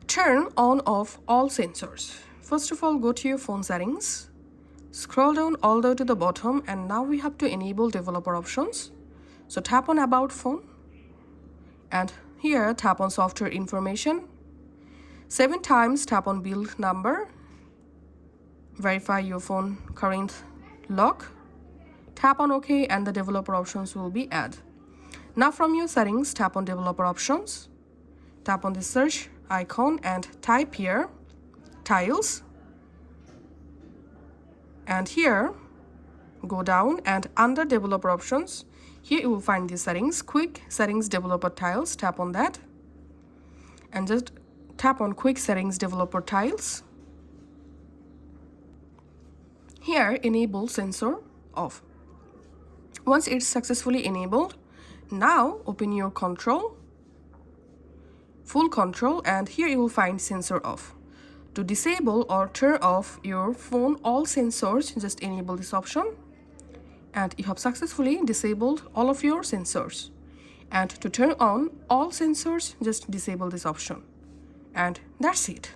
turn on off all sensors. First of all, go to your phone settings, scroll down all the way to the bottom, and now we have to enable developer options. So tap on about phone, and here tap on software information. 7 times tap on build number, verify your phone current lock, tap on OK, and the developer options will be added. Now from your settings, tap on developer options, tap on the search icon and type here tiles, and here go down and under developer options, here you will find the settings, quick settings developer tiles. Tap on that and just tap on quick settings developer tiles. Here enable sensor off. Once it's successfully enabled, now open your control, full control, and here you will find sensor off. To disable or turn off your phone all sensors, just enable this option, and you have successfully disabled all of your sensors. And to turn on all sensors, just disable this option, and that's it.